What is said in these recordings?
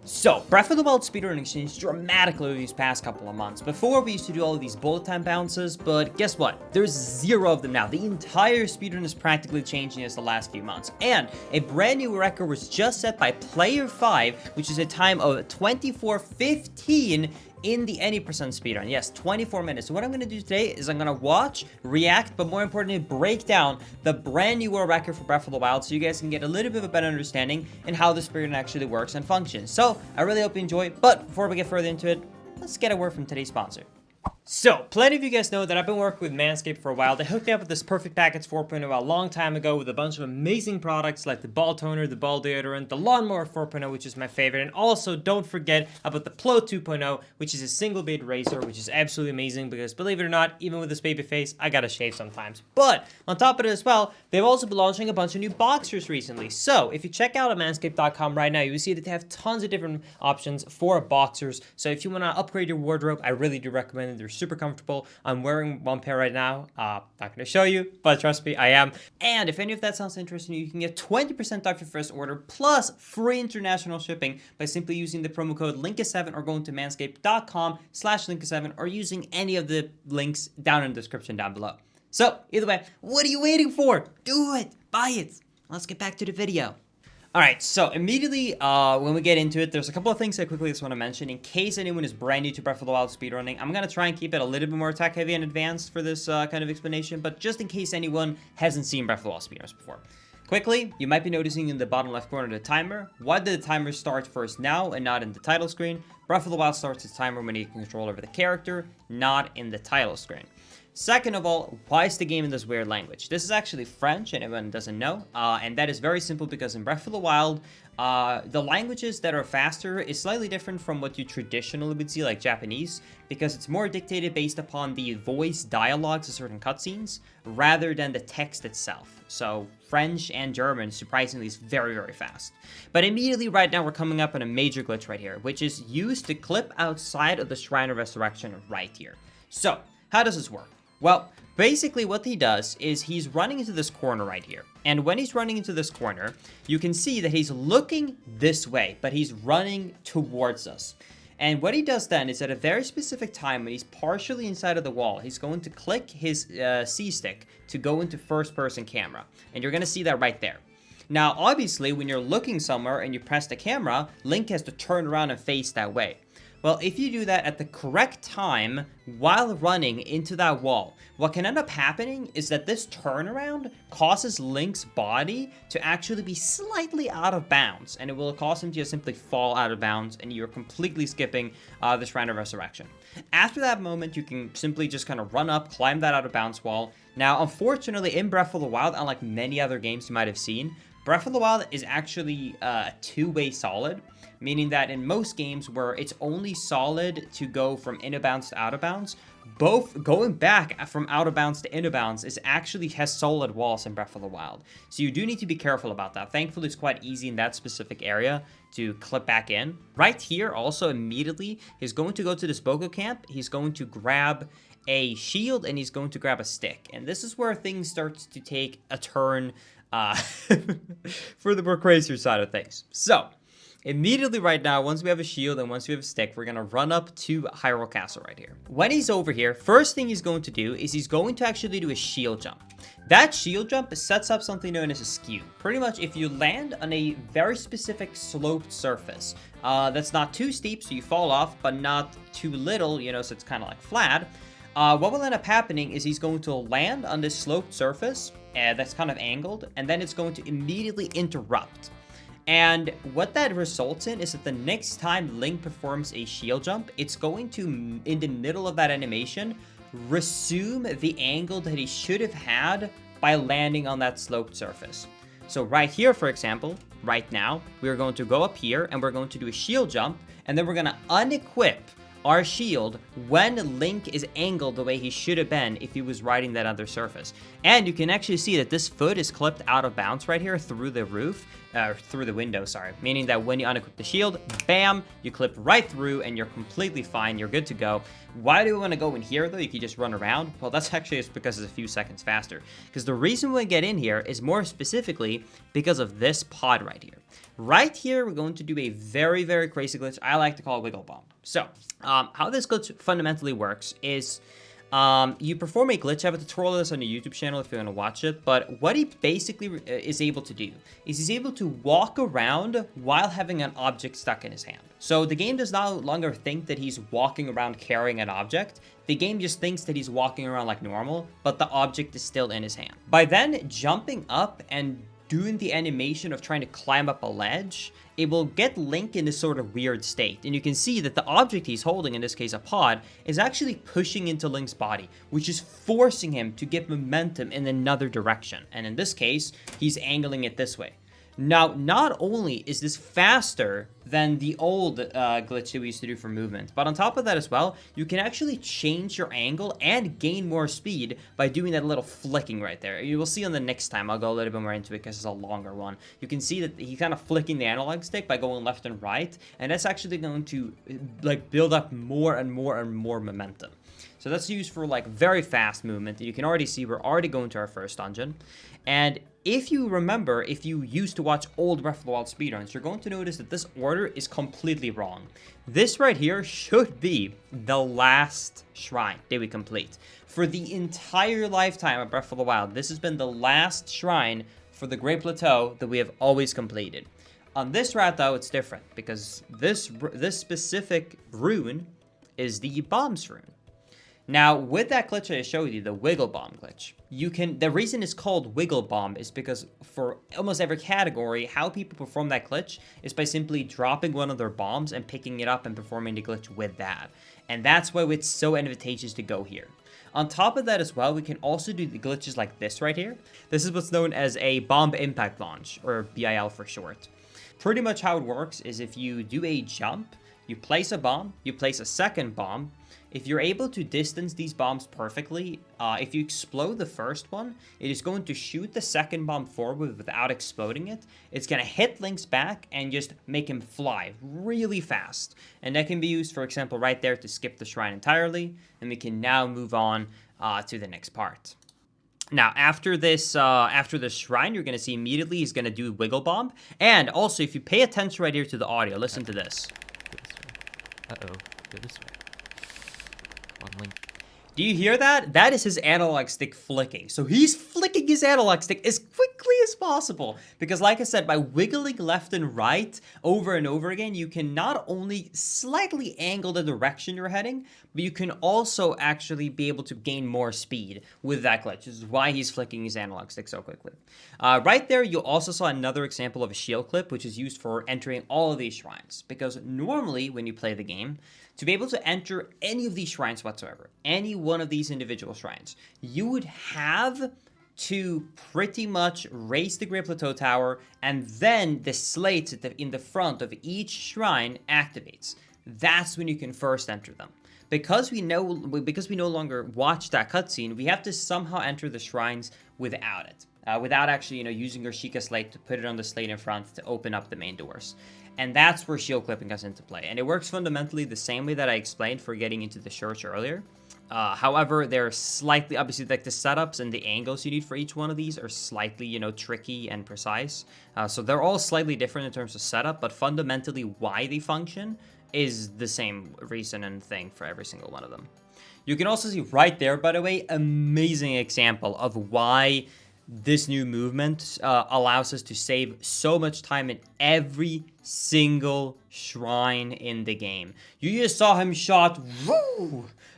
So, Breath of the Wild speedrunning changed dramatically these past couple of months. Before, we used to do all of these bullet time bounces, but guess what? There's 0 of them now. The entire speedrun is practically changing as the last few months. And a brand new record was just set by Player 5, which is a time of 24:15 in the any percent speedrun. Yes, 24 minutes. So what I'm going to do today is I'm going to watch, react, but more importantly, break down the brand new world record for Breath of the Wild so you guys can get a little bit of a better understanding in how the speedrun actually works and functions. So I really hope you enjoy it, but before we get further into it, let's get a word from today's sponsor. So, plenty of you guys know that I've been working with Manscaped for a while. They hooked me up with this Perfect Package 4.0 a long time ago with a bunch of amazing products like the ball toner, the ball deodorant, the lawnmower 4.0, which is my favorite, and also don't forget about the Plateau 2.0, which is a single blade razor, which is absolutely amazing because believe it or not, even with this baby face, I gotta shave sometimes. But on top of it as well, they've also been launching a bunch of new boxers recently. So, if you check out manscaped.com right now, you will see that they have tons of different options for boxers. So, if you want to upgrade your wardrobe, I really do recommend it. They're super comfortable. I'm wearing one pair right now. Not going to show you, but trust me, I am. And if any of that sounds interesting, you can get 20% off your first order plus free international shipping by simply using the promo code LINKA7 or going to manscaped.com/LINKA7 or using any of the links down in the description down below. So, either way, what are you waiting for? Do it! Buy it! Let's get back to the video. Alright, so immediately when we get into it, there's a couple of things I quickly just want to mention in case anyone is brand new to Breath of the Wild speedrunning. I'm going to try and keep it a little bit more tech heavy and advanced for this kind of explanation, but just in case anyone hasn't seen Breath of the Wild speedrunners before. Quickly, you might be noticing in the bottom left corner the timer. Why did the timer start first now and not in the title screen? Breath of the Wild starts its timer when you can control over the character, not in the title screen. Second of all, why is the game in this weird language? This is actually French, and everyone doesn't know, and that is very simple because in Breath of the Wild, the languages that are faster is slightly different from what you traditionally would see, like Japanese, because it's more dictated based upon the voice dialogues of certain cutscenes, rather than the text itself. So French and German, surprisingly, is very, very fast. But immediately right now, we're coming up on a major glitch right here, which is used to clip outside of the Shrine of Resurrection right here. So, how does this work? Well, basically what he does is he's running into this corner right here. And when he's running into this corner, you can see that he's looking this way, but he's running towards us. And what he does then is at a very specific time when he's partially inside of the wall, he's going to click his C-stick to go into first-person camera. And you're going to see that right there. Now, obviously, when you're looking somewhere and you press the camera, Link has to turn around and face that way. Well, if you do that at the correct time while running into that wall, what can end up happening is that this turnaround causes Link's body to actually be slightly out of bounds, and it will cause him to just simply fall out of bounds, and you're completely skipping the Shrine of Resurrection. After that moment, you can simply just kind of run up, climb that out of bounds wall. Now, unfortunately, in Breath of the Wild, unlike many other games you might have seen, Breath of the Wild is actually a two-way solid, meaning that in most games where it's only solid to go from in of bounds to out of bounds, both going back from out of bounds to in of bounds has solid walls in Breath of the Wild. So you do need to be careful about that. Thankfully, it's quite easy in that specific area to clip back in. Right here, also immediately, he's going to go to this Bogo camp. He's going to grab a shield and he's going to grab a stick. And this is where things start to take a turn for the more crazier side of things. So, immediately right now, once we have a shield and once we have a stick, we're going to run up to Hyrule Castle right here. When he's over here, first thing he's going to do is he's going to actually do a shield jump. That shield jump sets up something known as a skew. Pretty much, if you land on a very specific sloped surface, that's not too steep, so you fall off, but not too little, so it's kind of like flat. What will end up happening is he's going to land on this sloped surface that's kind of angled, and then it's going to immediately interrupt. And what that results in is that the next time Link performs a shield jump, it's going to, in the middle of that animation, resume the angle that he should have had by landing on that sloped surface. So right here, for example, right now, we're going to go up here and we're going to do a shield jump, and then we're going to unequip our shield when Link is angled the way he should have been if he was riding that other surface. And you can actually see that this foot is clipped out of bounds right here through the roof, through the window, sorry. Meaning that when you unequip the shield, bam, you clip right through and you're completely fine, you're good to go. Why do we want to go in here though? You can just run around. Well, that's actually just because it's a few seconds faster. Because the reason we get in here is more specifically because of this pod right here. Right here, we're going to do a very, very crazy glitch I like to call Wiggle Bomb. So, how this glitch fundamentally works is you perform a glitch. I have a tutorial of this on the YouTube channel if you want to watch it. But what he basically is able to do is he's able to walk around while having an object stuck in his hand. So the game does no longer think that he's walking around carrying an object. The game just thinks that he's walking around like normal, but the object is still in his hand. By then jumping up and doing the animation of trying to climb up a ledge, it will get Link in this sort of weird state. And you can see that the object he's holding, in this case a pod, is actually pushing into Link's body, which is forcing him to get momentum in another direction. And in this case, he's angling it this way. Now, not only is this faster than the old glitch that we used to do for movement, but on top of that as well, you can actually change your angle and gain more speed by doing that little flicking right there. You will see on the next time, I'll go a little bit more into it because it's a longer one. You can see that he's kind of flicking the analog stick by going left and right, and that's actually going to like build up more and more and more momentum. So that's used for like very fast movement. You can already see we're already going to our first dungeon. And if you remember, if you used to watch old Breath of the Wild speedruns, you're going to notice that this order is completely wrong. This right here should be the last shrine that we complete. For the entire lifetime of Breath of the Wild, this has been the last shrine for the Great Plateau that we have always completed. On this route, though, it's different because this specific rune is the bombs rune. Now, with that glitch I showed you, the Wiggle Bomb glitch, the reason it's called Wiggle Bomb is because for almost every category, how people perform that glitch is by simply dropping one of their bombs and picking it up and performing the glitch with that. And that's why it's so advantageous to go here. On top of that as well, we can also do the glitches like this right here. This is what's known as a Bomb Impact Launch, or BIL for short. Pretty much how it works is if you do a jump, you place a bomb, you place a second bomb. If you're able to distance these bombs perfectly, if you explode the first one, it is going to shoot the second bomb forward without exploding it. It's going to hit Link's back and just make him fly really fast. And that can be used, for example, right there to skip the shrine entirely. And we can now move on to the next part. Now, after this shrine, you're going to see immediately he's going to do Wiggle Bomb. And also, if you pay attention right here to the audio, listen to this. Uh-oh, go this way. Come on, Link. Do you hear that? That is his analog stick flicking. So he's flicking his analog stick as quickly as possible. Because like I said, by wiggling left and right over and over again, you can not only slightly angle the direction you're heading, but you can also actually be able to gain more speed with that glitch. This is why he's flicking his analog stick so quickly. Right there, you also saw another example of a shield clip, which is used for entering all of these shrines. Because normally, when you play the game, to be able to enter any of these shrines whatsoever, any one of these individual shrines, you would have to pretty much raise the Great Plateau Tower, and then the slates in the front of each shrine activates. That's when you can first enter them. Because we no longer watch that cutscene, we have to somehow enter the shrines without it. Without actually, using your Sheikah slate to put it on the slate in front to open up the main doors. And that's where shield clipping comes into play. And it works fundamentally the same way that I explained for getting into the church earlier. However, they're slightly, obviously, like the setups and the angles you need for each one of these are slightly, tricky and precise. So they're all slightly different in terms of setup, but fundamentally why they function is the same reason and thing for every single one of them. You can also see right there, by the way, amazing example of why this new movement allows us to save so much time in every single shrine in the game. You just saw him shot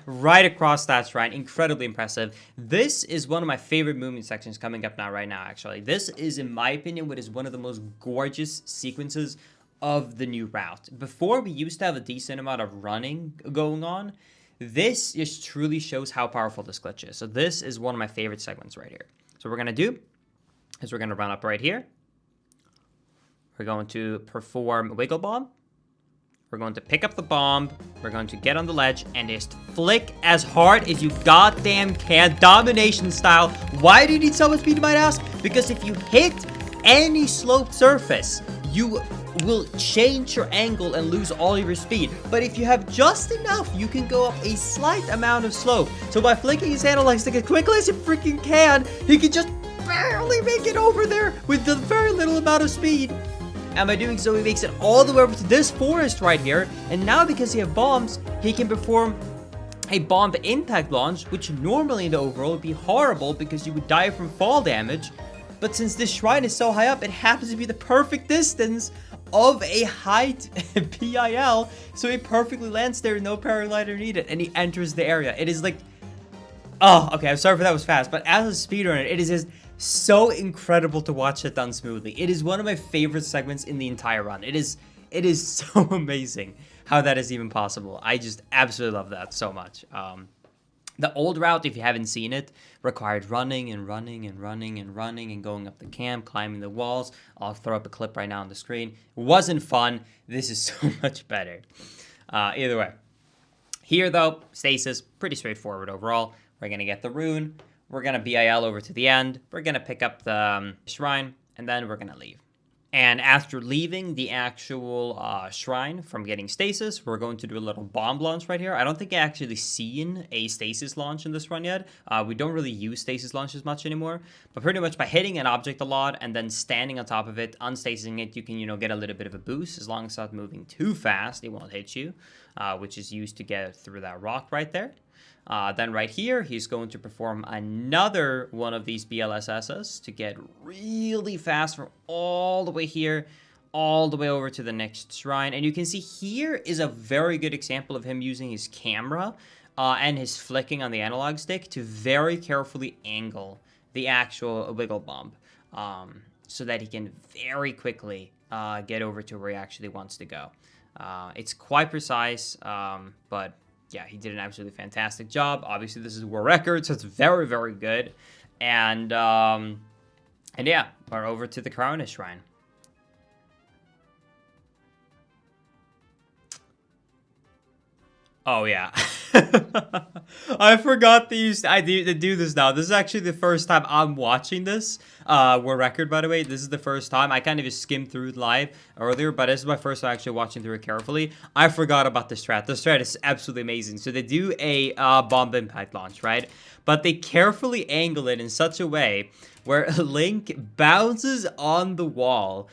right across that shrine. Incredibly impressive. This is one of my favorite movement sections coming up right now, actually. This is, in my opinion, what is one of the most gorgeous sequences of the new route. Before, we used to have a decent amount of running going on. This just truly shows how powerful this glitch is. So this is one of my favorite segments right here. So what we're going to do is we're going to run up right here. We're going to perform Wiggle Bomb. We're going to pick up the bomb. We're going to get on the ledge and just flick as hard as you goddamn can. Domination style. Why do you need so much speed, you might ask? Because if you hit any sloped surface, you will change your angle and lose all your speed. But if you have just enough, you can go up a slight amount of slope. So by flicking his analog stick as quickly as you freaking can, he can just barely make it over there with the very little amount of speed. and by doing so, he makes it all the way over to this forest right here, and now because he has bombs, he can perform a bombed impact launch, which normally in the overall would be horrible because you would die from fall damage. But since this shrine is so high up, it happens to be the perfect distance of a height PIL, so he perfectly lands there, no paraglider needed, and he enters the area. It is like, oh, okay, I'm sorry if that was fast, but as a speedrunner, it is just so incredible to watch it done smoothly. It is one of my favorite segments in the entire run. It is so amazing how that is even possible. I just absolutely love that so much. The old route, if you haven't seen it, required running and running and running and running and going up the camp, climbing the walls. I'll throw up a clip right now on the screen. It wasn't fun. This is so much better. Either way. Here, though, stasis, pretty straightforward overall. We're going to get the rune. We're going to BIL over to the end. We're going to pick up the shrine, and then we're going to leave. And after leaving the actual shrine from getting stasis, we're going to do a little bomb launch right here. I don't think I actually seen a stasis launch in this run yet. We don't really use stasis launches much anymore. But pretty much by hitting an object a lot and then standing on top of it, unstasing it, you can, get a little bit of a boost. As long as it's not moving too fast, it won't hit you, which is used to get through that rock right there. Then right here, he's going to perform another one of these BLSSs to get really fast from all the way here, all the way over to the next shrine. And you can see here is a very good example of him using his camera and his flicking on the analog stick to very carefully angle the actual wiggle bomb so that he can very quickly get over to where he actually wants to go. It's quite precise, but yeah, he did an absolutely fantastic job. Obviously, this is a world record, so it's very, very good. And yeah, we're over to the Corona Shrine. Oh, yeah. I forgot to do this now. This is actually the first time I'm watching this. World record, by the way. This is the first time. I kind of just skimmed through it live earlier, but this is my first time actually watching through it carefully. I forgot about the strat. The strat is absolutely amazing. So they do a bomb impact launch, right? But they carefully angle it in such a way where Link bounces on the wall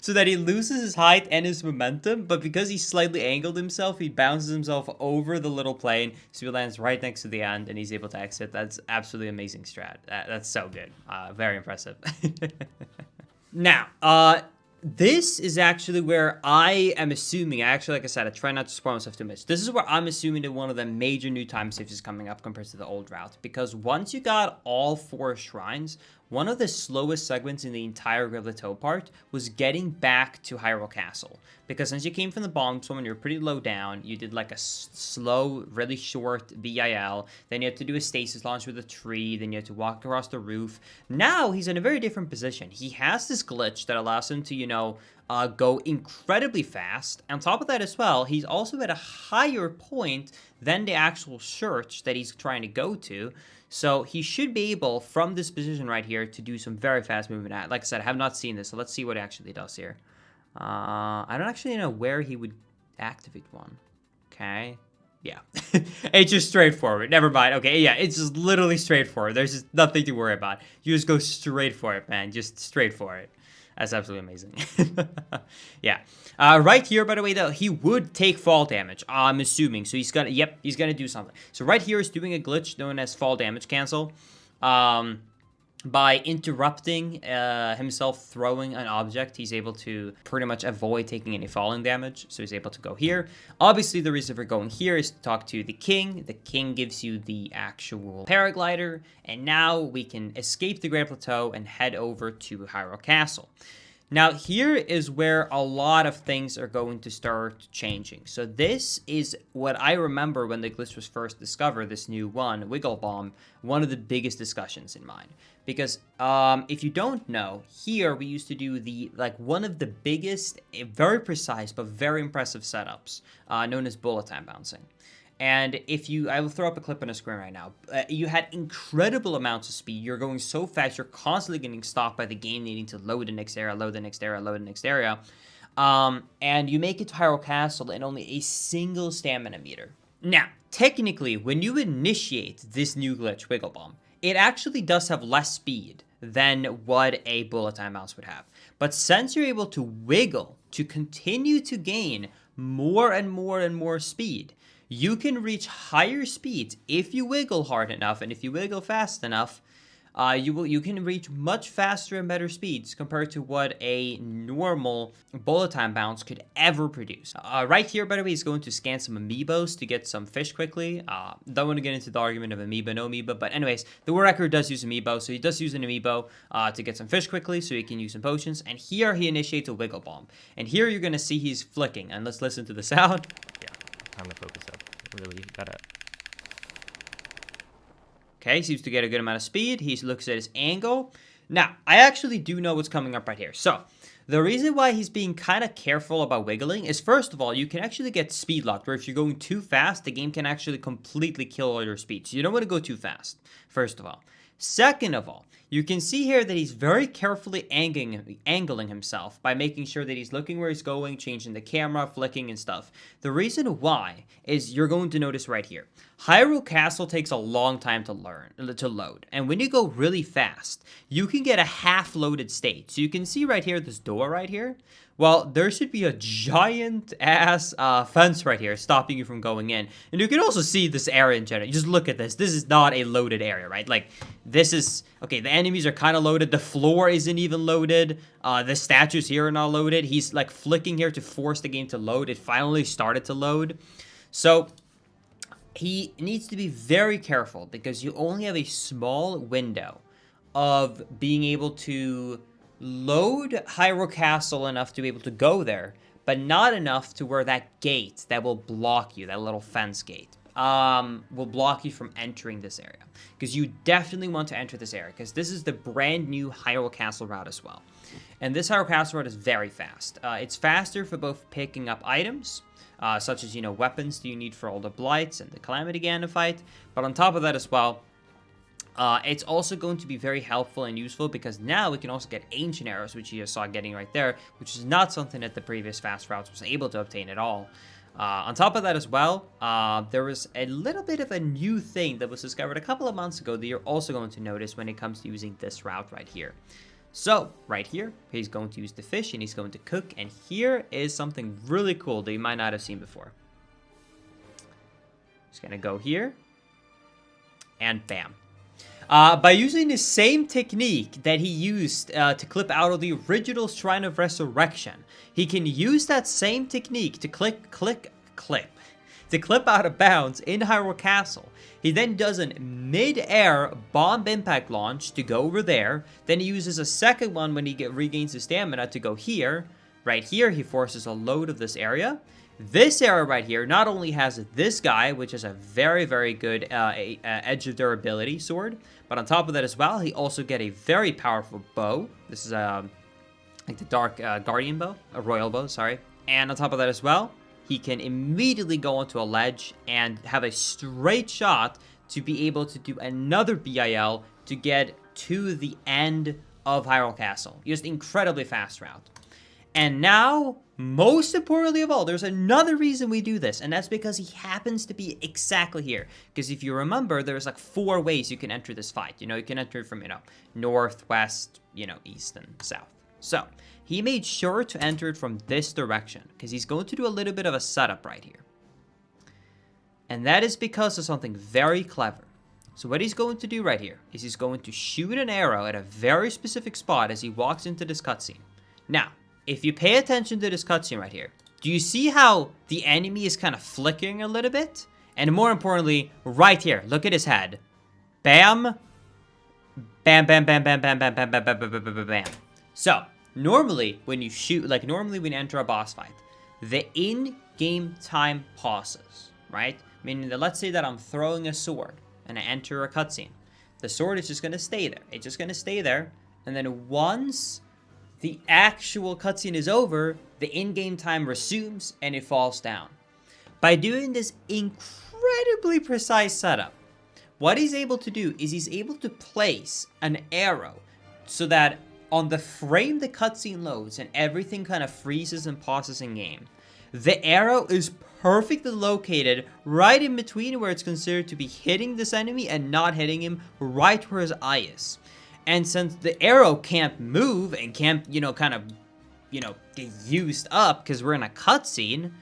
so that he loses his height and his momentum, but because he slightly angled himself, he bounces himself over the little plane, so he lands right next to the end, and he's able to exit. That's absolutely amazing strat. That's so good. Very impressive. Now, this is actually where I am assuming, like I said, I try not to spoil myself too much. This is where I'm assuming that one of the major new time saves is coming up compared to the old route. Because once you got all 4 shrines, one of the slowest segments in the entire Plateau part was getting back to Hyrule Castle. Because since you came from the bomb zone and you're pretty low down, you did like a slow, really short VIL. Then you had to do a stasis launch with a tree. Then you had to walk across the roof. Now he's in a very different position. He has this glitch that allows him to, go incredibly fast. On top of that as well, he's also at a higher point than the actual church that he's trying to go to. So he should be able, from this position right here, to do some very fast movement. Like I said, I have not seen this, so let's see what it actually does here. I don't actually know where he would activate one. Okay. Yeah. It's just straightforward. Never mind. Okay, yeah, it's just literally straightforward. There's just nothing to worry about. You just go straight for it, man. Just straight for it. That's absolutely amazing. Yeah. Right here, by the way, though, he would take fall damage, I'm assuming. So he's gonna, he's gonna do something. So right here is doing a glitch known as fall damage cancel. By interrupting himself throwing an object, he's able to pretty much avoid taking any falling damage. So he's able to go here. Obviously, the reason for going here is to talk to the king. The king gives you the actual paraglider. And now we can escape the Great Plateau and head over to Hyrule Castle. Now, here is where a lot of things are going to start changing. So this is what I remember when the glitch was first discovered, this new one, Wiggle Bomb, one of the biggest discussions in mine. Because if you don't know, here we used to do one of the biggest, very precise, but very impressive setups, known as bullet time bouncing. And I will throw up a clip on the screen right now. You had incredible amounts of speed. You're going so fast, you're constantly getting stopped by the game needing to load the next area, load the next area, load the next area. And you make it to Hyrule Castle in only a single stamina meter. Now, technically, when you initiate this new glitch, Wiggle Bomb, it actually does have less speed than what a bullet time bounce would have. But since you're able to wiggle to continue to gain more and more and more speed, you can reach higher speeds if you wiggle hard enough, and if you wiggle fast enough, you can reach much faster and better speeds compared to what a normal bullet time bounce could ever produce. Right here, by the way, he's going to scan some amiibos to get some fish quickly. Don't want to get into the argument of amiibo, no amiibo, but anyways, the war record does use amiibo, so he does use an amiibo to get some fish quickly, so he can use some potions. And here he initiates a wiggle bomb, and here you're gonna see he's flicking. And let's listen to the sound. Yeah, time to focus up. Really gotta. Okay, seems to get a good amount of speed. He looks at his angle. Now, I actually do know what's coming up right here. So, the reason why he's being kind of careful about wiggling is, first of all, you can actually get speed locked, where if you're going too fast, the game can actually completely kill all your speed. So you don't want to go too fast, first of all. Second of all, you can see here that he's very carefully angling himself by making sure that he's looking where he's going, changing the camera, flicking and stuff. The reason why is you're going to notice right here. Hyrule Castle takes a long time to load. And when you go really fast, you can get a half-loaded state. So you can see right here, this door right here. Well, there should be a giant-ass fence right here stopping you from going in. And you can also see this area in general. Just look at this. This is not a loaded area, right? Like, this is... Okay, the enemies are kind of loaded. The floor isn't even loaded. The statues here are not loaded. He's, like, flicking here to force the game to load. It finally started to load. So... he needs to be very careful because you only have a small window of being able to load Hyrule Castle enough to be able to go there, but not enough to where that gate that will block you, that little fence gate, will block you from entering this area. Because you definitely want to enter this area, because this is the brand new Hyrule Castle route as well. And this Hyrule Castle route is very fast. It's faster for both picking up items, such as, weapons that you need for all the Blights and the Calamity Ganon fight. But on top of that as well, it's also going to be very helpful and useful because now we can also get Ancient Arrows, which you just saw getting right there, which is not something that the previous fast routes was able to obtain at all. On top of that as well, there was a little bit of a new thing that was discovered a couple of months ago that you're also going to notice when it comes to using this route right here. So, right here, he's going to use the fish and he's going to cook, and here is something really cool that you might not have seen before. Just gonna go here, and bam. By using the same technique that he used to clip out of the original Shrine of Resurrection, he can use that same technique to clip out of bounds in Hyrule Castle. He then does a mid-air bomb impact launch to go over there. Then he uses a second one when he regains his stamina to go here. Right here, he forces a load of this area. This area right here not only has this guy, which is a very, very good edge of durability sword, but on top of that as well, he also get a very powerful bow. This is like the Dark Guardian bow, a royal bow, sorry. And on top of that as well, he can immediately go onto a ledge and have a straight shot to be able to do another BIL to get to the end of Hyrule Castle. Just incredibly fast route. And now, most importantly of all, there's another reason we do this, and that's because he happens to be exactly here. Because if you remember, there's like 4 ways you can enter this fight. You can enter it from, north, west, east, and south. So, he made sure to enter it from this direction, because he's going to do a little bit of a setup right here. And that is because of something very clever. So what he's going to do right here is he's going to shoot an arrow at a very specific spot as he walks into this cutscene. Now, if you pay attention to this cutscene right here, do you see how the enemy is kind of flickering a little bit? And more importantly, right here, look at his head. Bam. Bam, bam, bam, bam, bam, bam, bam, bam, bam, bam, bam, bam, bam. So, normally, when you shoot, normally when you enter a boss fight, the in-game time pauses, right? Meaning that let's say that I'm throwing a sword and I enter a cutscene. The sword is just going to stay there. It's just going to stay there. And then once the actual cutscene is over, the in-game time resumes and it falls down. By doing this incredibly precise setup, what he's able to do is he's able to place an arrow so that on the frame the cutscene loads and everything kind of freezes and pauses in game, the arrow is perfectly located right in between where it's considered to be hitting this enemy and not hitting him, right where his eye is. And since the arrow can't move and can't, kind of, get used up because we're in a cutscene,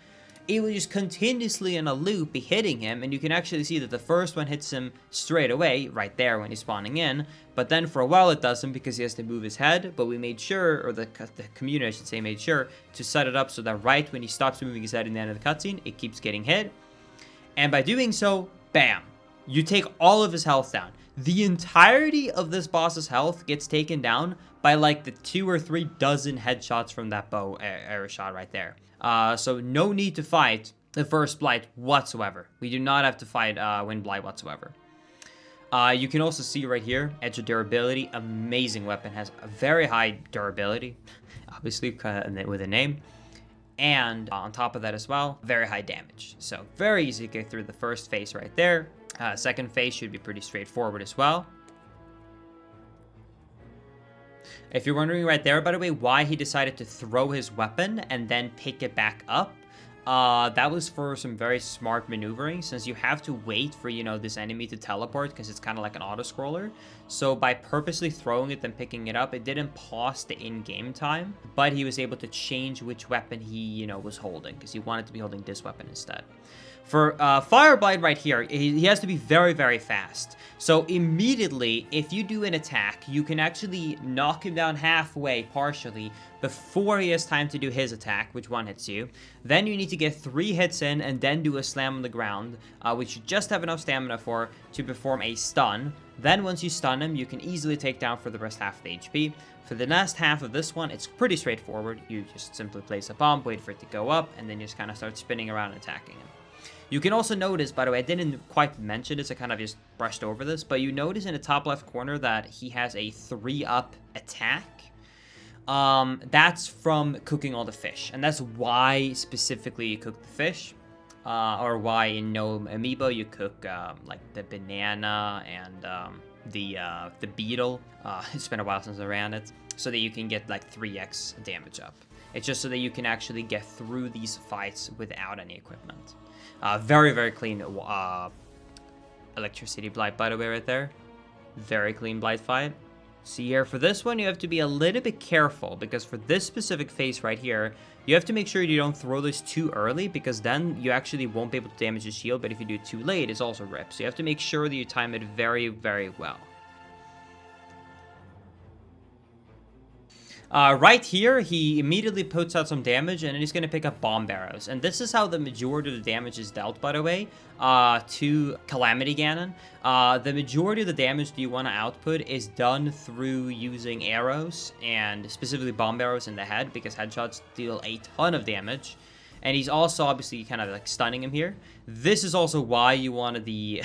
it will just continuously in a loop be hitting him, and you can actually see that the first one hits him straight away, right there when he's spawning in, but then for a while it doesn't because he has to move his head, but we made sure, or the community, I should say, made sure to set it up so that right when he stops moving his head in the end of the cutscene, it keeps getting hit, and by doing so, bam, you take all of his health down. The entirety of this boss's health gets taken down by like the 2 or 3 dozen headshots from that bow arrow shot right there. So no need to fight the first blight whatsoever. We do not have to fight wind blight whatsoever. You can also see right here, edge of durability, amazing weapon, has a very high durability, obviously with a name. And on top of that as well, very high damage. So very easy to get through the first phase right there. Second phase should be pretty straightforward as well. If you're wondering right there, by the way, why he decided to throw his weapon and then pick it back up, that was for some very smart maneuvering, since you have to wait for, this enemy to teleport because it's kind of like an auto-scroller. So by purposely throwing it and picking it up, it didn't pause the in-game time, but he was able to change which weapon he, was holding, because he wanted to be holding this weapon instead. For Fire Blight right here, he has to be very, very fast. So immediately, if you do an attack, you can actually knock him down halfway, partially, before he has time to do his attack, which one hits you. Then you need to get 3 hits in and then do a slam on the ground, which you just have enough stamina for to perform a stun. Then once you stun him, you can easily take down for the rest half of the HP. For the last half of this one, it's pretty straightforward. You just simply place a bomb, wait for it to go up, and then you just kind of start spinning around and attacking him. You can also notice, by the way, I didn't quite mention this, I kind of just brushed over this, but you notice in the top left corner that he has a 3-up attack. That's from cooking all the fish, and that's why specifically you cook the fish, or why in Gnome Amiibo you cook like the banana and the beetle. It's been a while since I ran it, so that you can get like 3x damage up. It's just so that you can actually get through these fights without any equipment. Very, very clean electricity blight, by the way, right there. Very clean blight fight. See here, for this one, you have to be a little bit careful, because for this specific phase right here, you have to make sure you don't throw this too early, because then you actually won't be able to damage the shield, but if you do it too late, it's also ripped. So you have to make sure that you time it very, very well. Right here, he immediately puts out some damage, and then he's going to pick up bomb barrows. And this is how the majority of the damage is dealt, by the way, to Calamity Ganon. The majority of the damage that you want to output is done through using arrows, and specifically bomb barrows in the head, because headshots deal a ton of damage. And he's also obviously kind of like stunning him here. This is also why you wanted the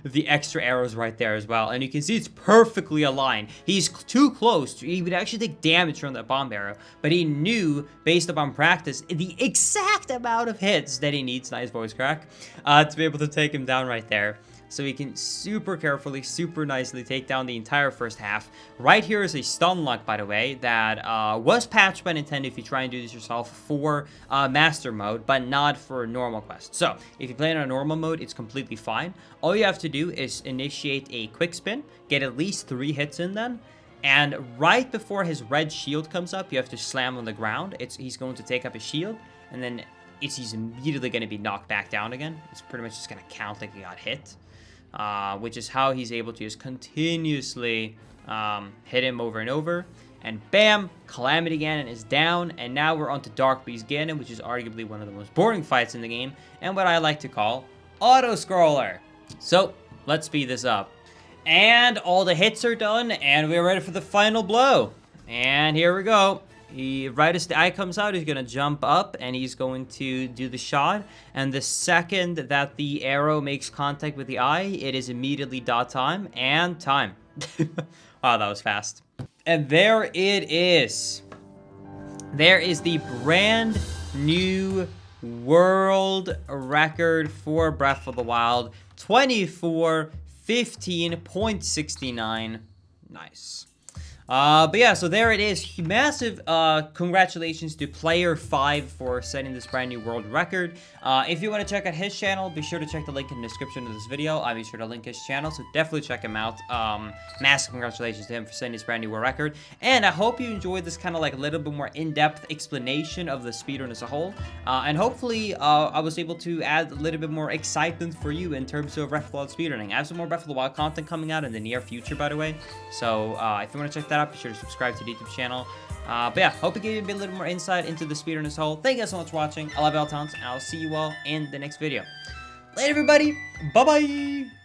the extra arrows right there as well. And you can see it's perfectly aligned. He's too close. He would actually take damage from that bomb arrow, but he knew, based upon practice, the exact amount of hits that he needs, nice voice crack, to be able to take him down right there. So he can super carefully, super nicely take down the entire first half. Right here is a stun lock, by the way, that was patched by Nintendo if you try and do this yourself for Master Mode, but not for normal quest. So if you play in a normal mode, it's completely fine. All you have to do is initiate a quick spin, get at least 3 hits in then, and right before his red shield comes up, you have to slam on the ground. He's going to take up his shield, and then he's immediately going to be knocked back down again. It's pretty much just going to count like he got hit. Which is how he's able to just continuously hit him over and over. And bam, Calamity Ganon is down, and now we're on to Dark Beast Ganon, which is arguably one of the most boring fights in the game, and what I like to call auto-scroller. So, let's speed this up. And all the hits are done, and we're ready for the final blow. And here we go. Right as the eye comes out, he's going to jump up, and he's going to do the shot. And the second that the arrow makes contact with the eye, it is immediately dot time, and time. Wow, that was fast. And there it is. There is the brand new world record for Breath of the Wild. 24:15.69. Nice. But yeah, so there it is. Massive congratulations to Player 5 for setting this brand new world record. If you want to check out his channel, be sure to check the link in the description of this video. I'll be sure to link his channel, so definitely check him out. Massive congratulations to him for setting this brand new world record. And I hope you enjoyed this kind of like a little bit more in-depth explanation of the speedrun as a whole. And hopefully I was able to add a little bit more excitement for you in terms of Breath of the Wild speedrunning. I have some more Breath of the Wild content coming out in the near future, by the way. So if you want to check that out, be sure to subscribe to the YouTube channel. But yeah, hope it gave you a little more insight into the speedrun as a whole. Thank you guys so much for watching. I love you all tons, and I'll see you all in the next video. Later, everybody. Bye-bye.